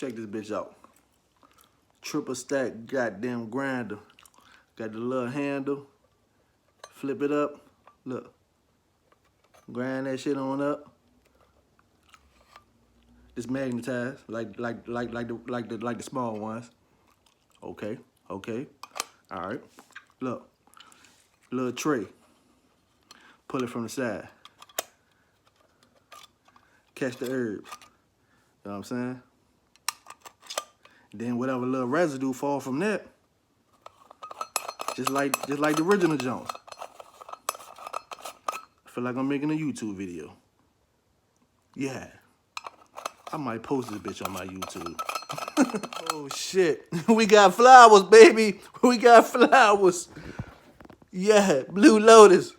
Check this bitch out. Triple stack goddamn grinder. Got the little handle. Flip it up. Look. Grind that shit on up. It's magnetized like the small ones. Okay. All right. Look. Little tray. Pull it from the side. Catch the herbs. You know what I'm saying? Then whatever little residue fall from that, just like the original Jones. I feel like I'm making a YouTube video. Yeah. I might post this bitch on my YouTube. Oh shit. We got flowers, baby. We got flowers. Yeah, Blue Lotus.